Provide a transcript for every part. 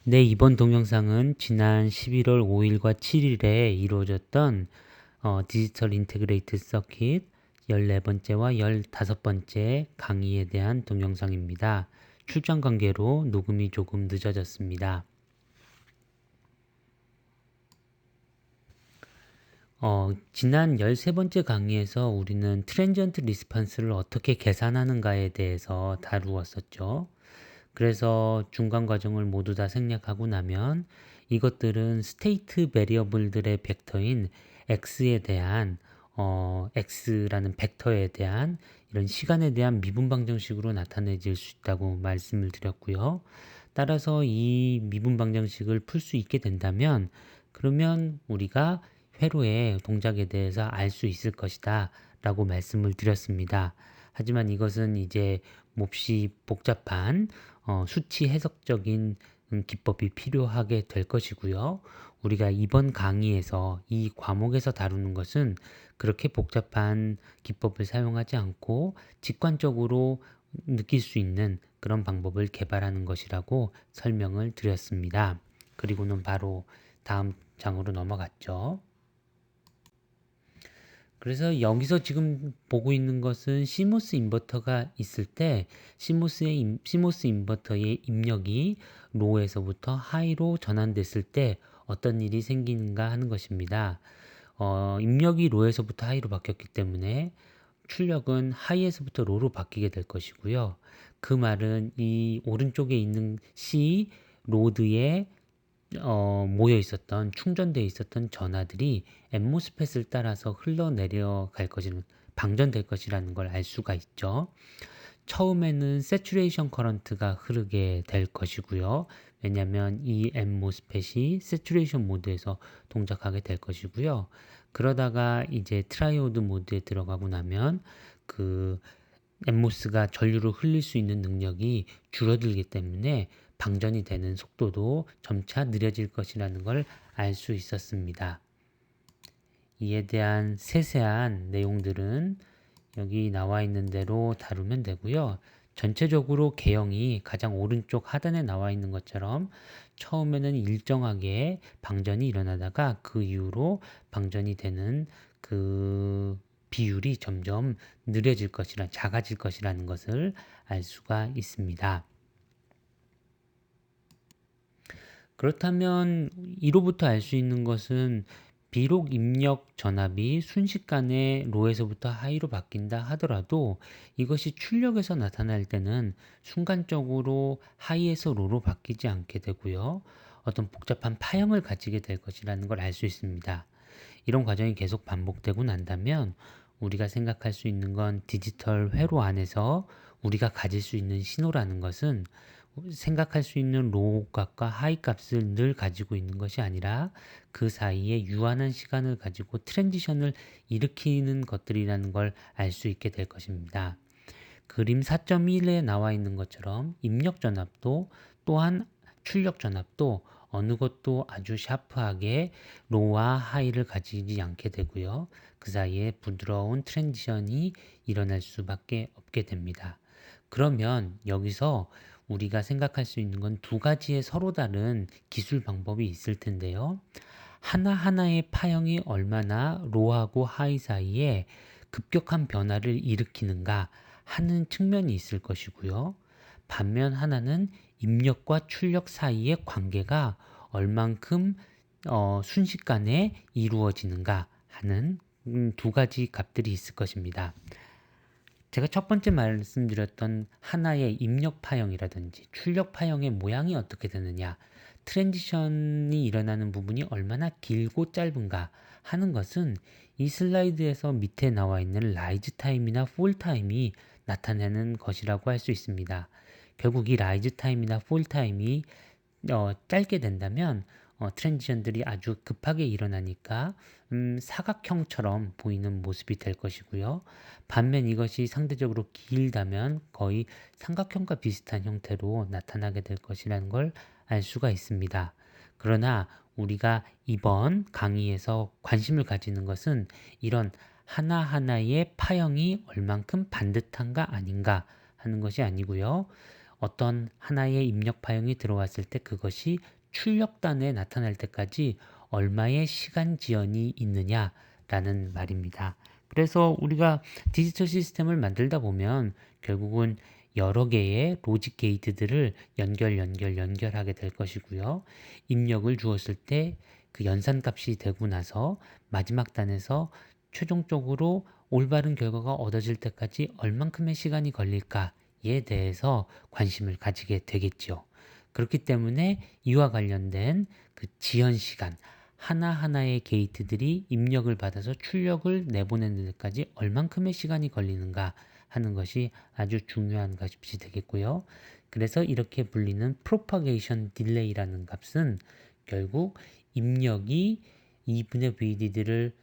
네, 이번 동영상은 지난 11월 5일과 7일에 이루어졌던 디지털 인테그레이트 서킷 14번째와 15번째 강의에 대한 동영상입니다. 출장 관계로 녹음이 조금 늦어졌습니다. 지난 13번째 강의에서 우리는 트랜지언트 리스판스를 어떻게 계산하는가에 대해서 다루었었죠. 그래서 중간 과정을 모두 다 생략하고 나면 이것들은 스테이트 베리어블들의 벡터인 x에 대한 x라는 벡터에 대한 이런 시간에 대한 미분 방정식으로 나타내질 수 있다고 말씀을 드렸고요. 따라서 이 미분 방정식을 풀 수 있게 된다면 그러면 우리가 회로의 동작에 대해서 알 수 있을 것이다 라고 말씀을 드렸습니다. 하지만 이것은 이제 몹시 복잡한 수치 해석적인 기법이 필요하게 될 것이고요. 우리가 이번 강의에서 이 과목에서 다루는 것은 그렇게 복잡한 기법을 사용하지 않고 직관적으로 느낄 수 있는 그런 방법을 개발하는 것이라고 설명을 드렸습니다. 그리고는 바로 다음 장으로 넘어갔죠. 그래서 여기서 지금 보고 있는 것은 시모스 인버터가 있을 때 시모스 인버터의 입력이 로에서부터 하이로 전환됐을 때 어떤 일이 생기는가 하는 것입니다. 입력이 로에서부터 하이로 바뀌었기 때문에 출력은 하이에서부터 로로 바뀌게 될 것이고요. 그 말은 이 오른쪽에 있는 C 로드에 모여 있었던 충전되어 있었던 전하들이 엠모스펫을 따라서 흘러내려갈 것이는 방전될 것이라는 걸 알 수가 있죠. 처음에는 세츄레이션 커런트가 흐르게 될 것이고요. 왜냐하면 이 엠모스펫이 세츄레이션 모드에서 동작하게 될 것이고요. 그러다가 이제 트라이오드 모드에 들어가고 나면 그 엠모스가 전류를 흘릴 수 있는 능력이 줄어들기 때문에 방전이 되는 속도도 점차 느려질 것이라는 걸 알 수 있었습니다. 이에 대한 세세한 내용들은 여기 나와 있는 대로 다루면 되고요. 전체적으로 개형이 가장 오른쪽 하단에 나와 있는 것처럼 처음에는 일정하게 방전이 일어나다가 그 이후로 방전이 되는 그 비율이 점점 느려질 것이라 작아질 것이라는 것을 알 수가 있습니다. 그렇다면 이로부터 알 수 있는 것은 비록 입력 전압이 순식간에 로에서부터 하이로 바뀐다 하더라도 이것이 출력에서 나타날 때는 순간적으로 하이에서 로로 바뀌지 않게 되고요. 어떤 복잡한 파형을 가지게 될 것이라는 걸 알 수 있습니다. 이런 과정이 계속 반복되고 난다면 우리가 생각할 수 있는 건 디지털 회로 안에서 우리가 가질 수 있는 신호라는 것은 생각할 수 있는 로우 값과 하이 값을 늘 가지고 있는 것이 아니라 그 사이에 유한한 시간을 가지고 트랜지션을 일으키는 것들이라는 걸 알 수 있게 될 것입니다. 그림 4.1에 나와 있는 것처럼 입력 전압도 또한 출력 전압도 어느 것도 아주 샤프하게 로와 하이를 가지지 않게 되고요. 그 사이에 부드러운 트랜지션이 일어날 수밖에 없게 됩니다. 그러면 여기서 우리가 생각할 수 있는 건 두 가지의 서로 다른 기술 방법이 있을 텐데요. 하나하나의 파형이 얼마나 로하고 하이 사이에 급격한 변화를 일으키는가 하는 측면이 있을 것이고요. 반면 하나는 입력과 출력 사이의 관계가 얼만큼 순식간에 이루어지는가 하는 두 가지 값들이 있을 것입니다. 제가 첫 번째 말씀드렸던 하나의 입력 파형이라든지 출력 파형의 모양이 어떻게 되느냐, 트랜지션이 일어나는 부분이 얼마나 길고 짧은가 하는 것은 이 슬라이드에서 밑에 나와 있는 라이즈 타임이나 폴 타임이 나타내는 것이라고 할 수 있습니다. 결국 이 라이즈 타임이나 폴 타임이 짧게 된다면 트랜지션들이 아주 급하게 일어나니까 사각형처럼 보이는 모습이 될 것이고요. 반면 이것이 상대적으로 길다면 거의 삼각형과 비슷한 형태로 나타나게 될 것이라는 걸 알 수가 있습니다. 그러나 우리가 이번 강의에서 관심을 가지는 것은 이런 하나하나의 파형이 얼만큼 반듯한가 아닌가 하는 것이 아니고요. 어떤 하나의 입력 파형이 들어왔을 때 그것이 출력단에 나타날 때까지 얼마의 시간 지연이 있느냐라는 말입니다. 그래서 우리가 디지털 시스템을 만들다 보면 결국은 여러 개의 로직 게이트들을 연결하게 될 것이고요. 입력을 주었을 때 그 연산값이 되고 나서 마지막 단에서 최종적으로 올바른 결과가 얻어질 때까지 얼만큼의 시간이 걸릴까에 대해서 관심을 가지게 되겠죠. 그렇기 때문에 이와 관련된 그 지연 시간, 하나하나의 게이트들이 입력을 받아서 출력을 내보내는 데까지 얼만큼의 시간이 걸리는가 하는 것이 아주 중요한 것이 되겠고요. 그래서 이렇게 불리는 propagation delay라는 값은 결국 입력이 2분의 VDD를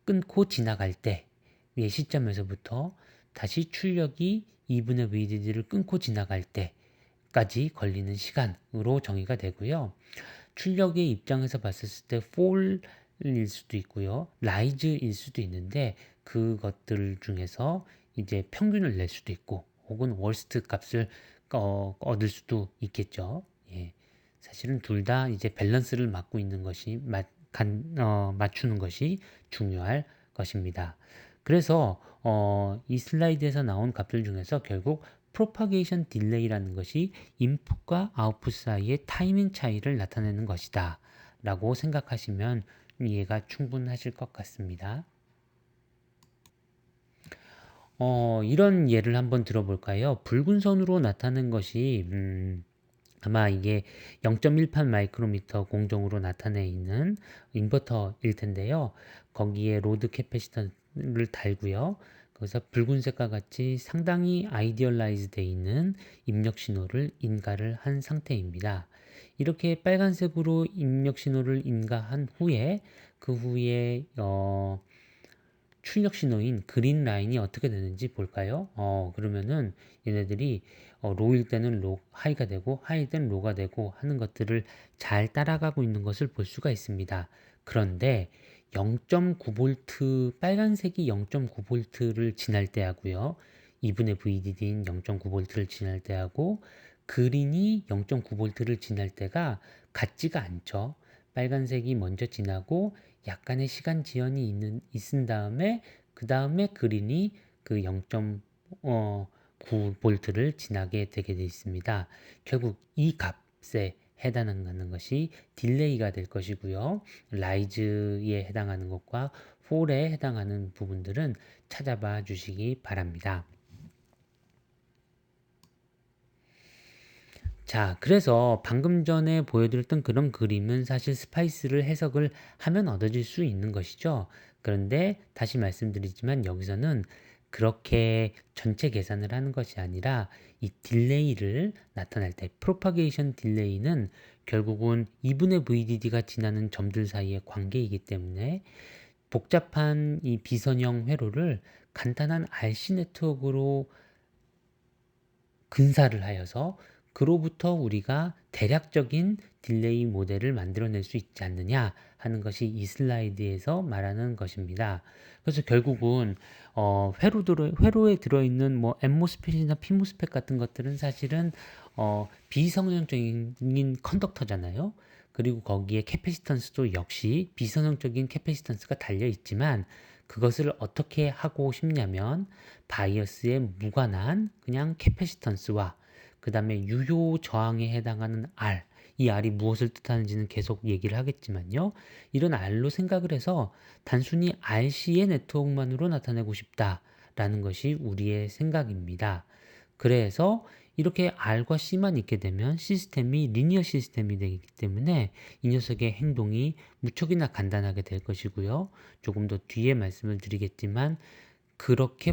끊고 지나갈 때의 시점에서부터 다시 출력이 2분의 VDD를 끊고 지나갈 때까지 걸리는 시간으로 정의가 되고요. 출력의 입장에서 봤을 때 fall일 수도 있고요. rise일 수도 있는데 그것들 중에서 이제 평균을 낼 수도 있고 혹은 worst 값을 얻을 수도 있겠죠. 예. 사실은 둘 다 이제 밸런스를 맞고 있는 것이 맞추는 것이 중요할 것입니다. 그래서 이 슬라이드에서 나온 값들 중에서 결국 propagation delay라는 것이 인풋과 아웃풋 사이의 타이밍 차이를 나타내는 것이다 라고 생각하시면 이해가 충분하실 것 같습니다. 이런 예를 한번 들어볼까요? 붉은 선으로 나타낸 것이 아마 이게 0.18 마이크로미터 공정으로 나타내 있는 인버터일 텐데요. 거기에 로드 캐패시터를 달고요. 그래서 붉은색과 같이 상당히 아이디얼라이즈 되어 있는 입력 신호를 인가를 한 상태입니다. 이렇게 빨간색으로 입력 신호를 인가한 후에 그 후에 출력 신호인 그린 라인이 어떻게 되는지 볼까요? 그러면은 얘네들이 로일 때는 하이가 되고 하이 때는 로가 되고 하는 것들을 잘 따라가고 있는 것을 볼 수가 있습니다. 그런데 0.9V 빨간색이 0.9V를 지날 때 하고요. 2분의 VDD인 0.9V를 지날 때 하고 그린이 0.9V를 지날 때가 같지가 않죠. 빨간색이 먼저 지나고 약간의 시간 지연이 있은 다음에 그 다음에 그린이 그 0.9V를 지나게 되게 되어 있습니다. 결국 이 값에 해당하는 것이 딜레이가 될 것이고요. 라이즈에 해당하는 것과 폴에 해당하는 부분들은 찾아봐 주시기 바랍니다. 자, 그래서 방금 전에 보여드렸던 그런 그림은 사실 스파이스를 해석을 하면 얻어질 수 있는 것이죠. 그런데 다시 말씀드리지만 여기서는 그렇게 전체 계산을 하는 것이 아니라 이 딜레이를 나타낼 때 프로파게이션 딜레이는 결국은 2분의 VDD가 지나는 점들 사이의 관계이기 때문에 복잡한 이 비선형 회로를 간단한 RC 네트워크로 근사를 하여서 그로부터 우리가 대략적인 딜레이 모델을 만들어낼 수 있지 않느냐 하는 것이 이 슬라이드에서 말하는 것입니다. 그래서 결국은 회로에 들어있는 뭐 엠모스펫이나 피모스펫 같은 것들은 사실은 비성형적인 컨덕터잖아요. 그리고 거기에 캐패시턴스도 역시 비선형적인 캐패시턴스가 달려 있지만 그것을 어떻게 하고 싶냐면 바이어스에 무관한 그냥 캐패시턴스와 그 다음에 유효 저항에 해당하는 R, 이 R이 무엇을 뜻하는지는 계속 얘기를 하겠지만요. 이런 R로 생각을 해서 단순히 RC의 네트워크만으로 나타내고 싶다라는 것이 우리의 생각입니다. 그래서 이렇게 R과 C만 있게 되면 시스템이 리니어 시스템이 되기 때문에 이 녀석의 행동이 무척이나 간단하게 될 것이고요. 조금 더 뒤에 말씀을 드리겠지만 그렇게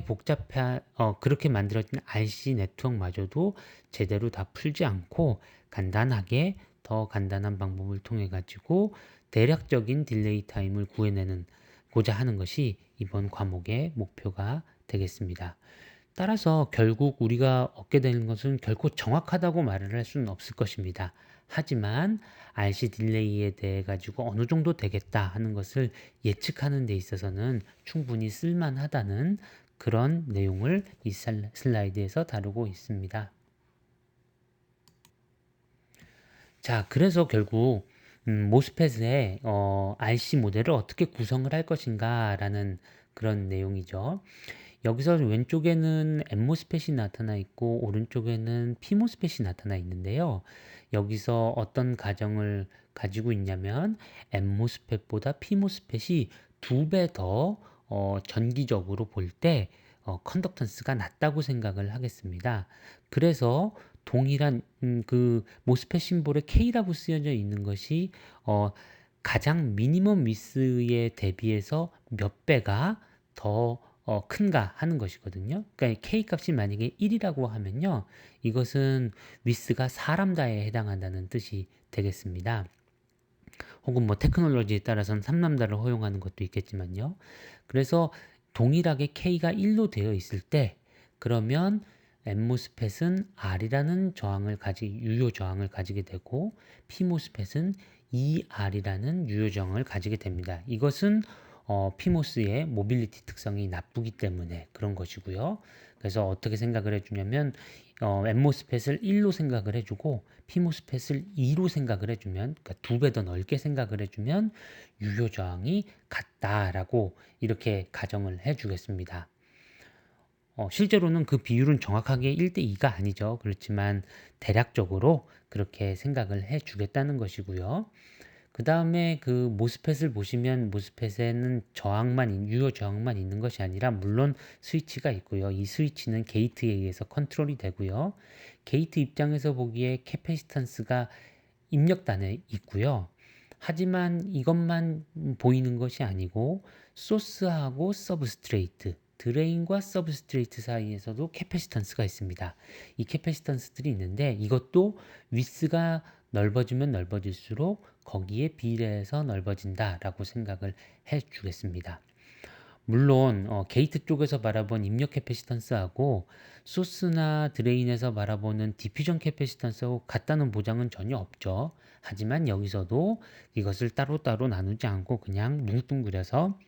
만들어진 RC 네트워크마저도 제대로 다 풀지 않고 간단하게 더 간단한 방법을 통해 가지고 대략적인 딜레이 타임을 구해내는 고자 하는 것이 이번 과목의 목표가 되겠습니다. 따라서 결국 우리가 얻게 되는 것은 결코 정확하다고 말을 할 수는 없을 것입니다. 하지만 RC 딜레이에 대해 가지고 어느 정도 되겠다 하는 것을 예측하는 데 있어서는 충분히 쓸만하다는 그런 내용을 이 슬라이드에서 다루고 있습니다. 자, 그래서 결국 모스펫의 RC 모델을 어떻게 구성을 할 것인가라는 그런 내용이죠. 여기서 왼쪽에는 N모스펫이 나타나 있고 오른쪽에는 P모스펫이 나타나 있는데요. 여기서 어떤 가정을 가지고 있냐면 N모스펫보다 P모스펫이 2배 더 전기적으로 볼 때 컨덕턴스가 낮다고 생각을 하겠습니다. 그래서 동일한 그 모스펫 심볼에 K라고 쓰여져 있는 것이 가장 미니멈 위스에 대비해서 몇 배가 더 큰가 하는 것이거든요. 그러니까 K 값이 만약에 1이라고 하면요. 이것은 위스가 4람다에 해당한다는 뜻이 되겠습니다. 혹은 뭐 테크놀로지에 따라서는 3람다를 허용하는 것도 있겠지만요. 그래서 동일하게 K가 1로 되어 있을 때 그러면 N모스펫은 R이라는 유효 저항을 가지게 되고 P모스펫은 ER이라는 유효 저항을 가지게 됩니다. 이것은 PMOS의 모빌리티 특성이 나쁘기 때문에 그런 것이고요. 그래서 어떻게 생각을 해주냐면 N모스펫을 1로 생각을 해주고 P모스펫을 2로 생각을 해주면, 그러니까 2배 더 넓게 생각을 해주면 유효 저항이 같다라고 이렇게 가정을 해주겠습니다. 실제로는 그 비율은 정확하게 1대2가 아니죠. 그렇지만 대략적으로 그렇게 생각을 해주겠다는 것이고요. 그 다음에 그 모스펫을 보시면 모스펫에는 유효 저항만 있는 것이 아니라 물론 스위치가 있고요. 이 스위치는 게이트에 의해서 컨트롤이 되고요. 게이트 입장에서 보기에 캐패시턴스가 입력단에 있고요. 하지만 이것만 보이는 것이 아니고 소스하고 서브스트레이트, 드레인과 서브스트레이트 사이에서도 캐패시턴스가 있습니다. 이 캐패시턴스들이 있는데 이것도 위스가 넓어지면 넓어질수록 거기에 비례해서 넓어진다라고 생각을 해 주겠습니다. 물론 게이트 쪽에서 바라본 입력 캐패시턴스하고 소스나 드레인에서 바라보는 디퓨전 캐패시턴스하고 같다는 보장은 전혀 없죠. 하지만 여기서도 이것을 따로따로 나누지 않고 그냥 뭉뚱그려서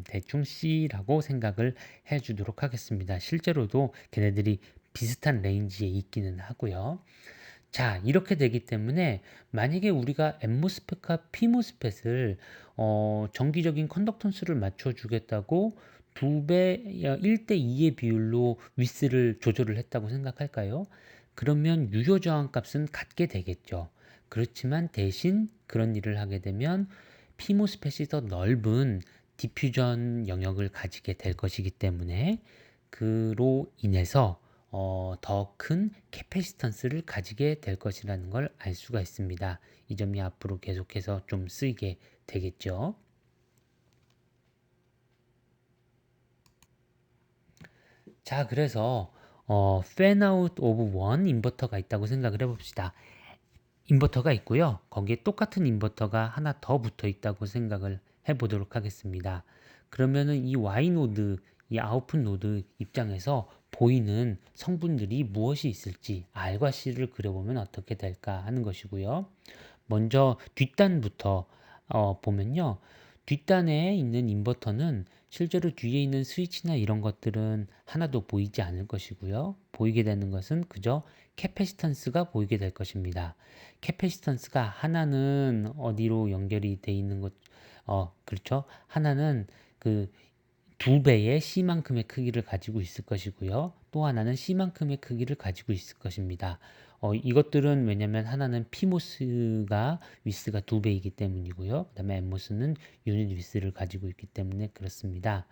대충 C라고 생각을 해주도록 하겠습니다. 실제로도 걔네들이 비슷한 레인지에 있기는 하고요. 자, 이렇게 되기 때문에 만약에 우리가 N모스펫과 P모스펫을 정기적인 컨덕턴스를 맞춰주겠다고 2배, 1대2의 비율로 위스를 조절을 했다고 생각할까요? 그러면 유효 저항 값은 같게 되겠죠. 그렇지만 대신 그런 일을 하게 되면 P모스펫이 더 넓은 디퓨전 영역을 가지게 될 것이기 때문에 그로 인해서 더 큰 캐패시턴스를 가지게 될 것이라는 걸 알 수가 있습니다. 이 점이 앞으로 계속해서 좀 쓰이게 되겠죠. 자, 그래서 Fanout of one 인버터가 있다고 생각을 해봅시다. 인버터가 있고요. 거기에 똑같은 인버터가 하나 더 붙어 있다고 생각을 해보도록 하겠습니다. 그러면은 이 Y 노드, 이 아웃풋 노드 입장에서 보이는 성분들이 무엇이 있을지 R과 C를 그려보면 어떻게 될까 하는 것이고요. 먼저 뒷단부터 보면요. 뒷단에 있는 인버터는 실제로 뒤에 있는 스위치나 이런 것들은 하나도 보이지 않을 것이고요. 보이게 되는 것은 그저 캐패시턴스가 보이게 될 것입니다. 캐패시턴스가 하나는 어디로 연결이 돼 있는 것, 그렇죠. 하나는 그 2배의 C만큼의 크기를 가지고 있을 것이고요. 또 하나는 C만큼의 크기를 가지고 있을 것입니다. 이것들은 왜냐면 하나는 PMOS가 위스가 2배이기 때문이고요. 그 다음에 NMOS는 유닛 위스를 가지고 있기 때문에 그렇습니다.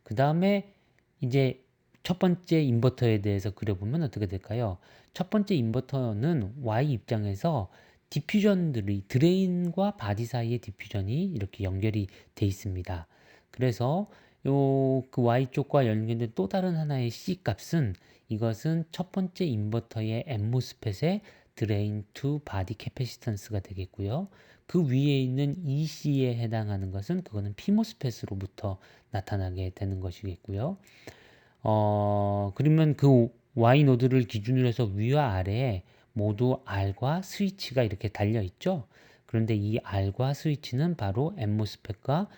그 다음에 이제 첫 번째 인버터에 대해서 그려보면 어떻게 될까요? 첫 번째 인버터는 Y 입장에서 디퓨전들이 드레인과 바디 사이의 디퓨전이 이렇게 연결이 돼 있습니다. 그래서 그 Y쪽과 연결된 또 다른 하나의 C 값은 이것은 첫 번째 인버터의 N모스펫의 드레인 투 바디 캐패시턴스가 되겠고요. 그 위에 있는 EC에 해당하는 것은 그거는 P모스펫으로부터 나타나게 되는 것이겠고요. 그러면 그 Y 노드를 기준으로 해서 위와 아래에 모두 R과 스위치가 이렇게 달려 있죠. 그런데 이 R과 스위치는 바로 N모스펫과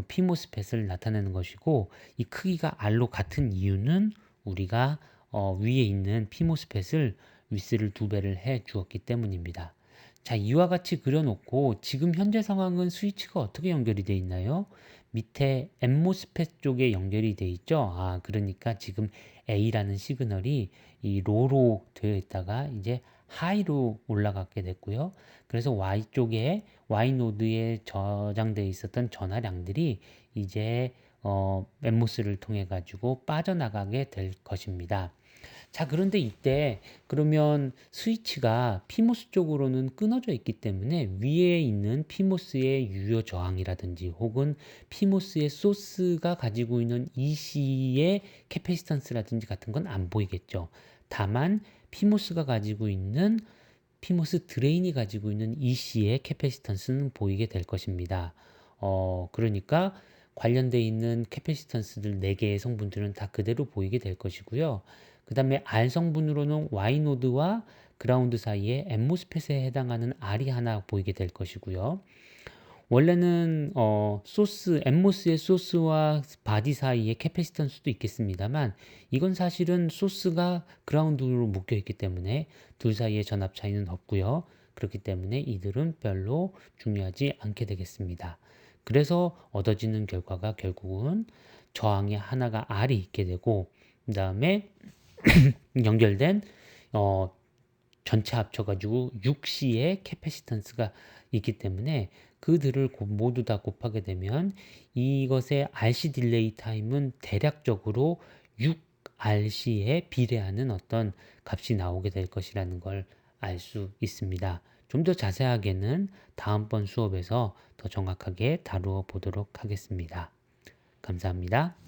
P모스펫을 나타내는 것이고 이 크기가 R로 같은 이유는 우리가 위에 있는 P모스펫을 위스를 2배를 해 주었기 때문입니다. 자, 이와 같이 그려놓고 지금 현재 상황은 스위치가 어떻게 연결이 돼 있나요? 밑에 엠모스펫 쪽에 연결이 돼 있죠. 아, 그러니까 지금 A라는 시그널이 이 로로 되어 있다가 이제 하이로 올라가게 됐고요. 그래서 Y 쪽에 Y 노드에 저장되어 있었던 전하량들이 이제 엠모스를 통해 가지고 빠져나가게 될 것입니다. 자, 그런데 이때 그러면 스위치가 피모스 쪽으로는 끊어져 있기 때문에 위에 있는 피모스의 유효 저항이라든지 혹은 피모스의 소스가 가지고 있는 EC의 캐패시턴스라든지 같은 건 안 보이겠죠. 다만 피모스가 가지고 있는 피모스 드레인이 가지고 있는 EC의 캐패시턴스는 보이게 될 것입니다. 그러니까 관련되어 있는 캐패시턴스들 4개의 성분들은 다 그대로 보이게 될 것이고요. 그 다음에 R 성분으로는 Y 노드와 그라운드 사이에 엠모스펫에 해당하는 R이 하나 보이게 될 것이고요. 원래는 소스, 엠모스의 소스와 바디 사이에 캐패시턴스도 있겠습니다만 이건 사실은 소스가 그라운드로 묶여 있기 때문에 둘 사이의 전압 차이는 없고요. 그렇기 때문에 이들은 별로 중요하지 않게 되겠습니다. 그래서 얻어지는 결과가 결국은 저항이 하나가 R이 있게 되고 그 다음에 연결된 어, 전체 합쳐가지고 6C의 캐패시턴스가 있기 때문에 그들을 모두 다 곱하게 되면 이것의 RC 딜레이 타임은 대략적으로 6RC에 비례하는 어떤 값이 나오게 될 것이라는 걸 알 수 있습니다. 좀 더 자세하게는 다음번 수업에서 더 정확하게 다루어 보도록 하겠습니다. 감사합니다.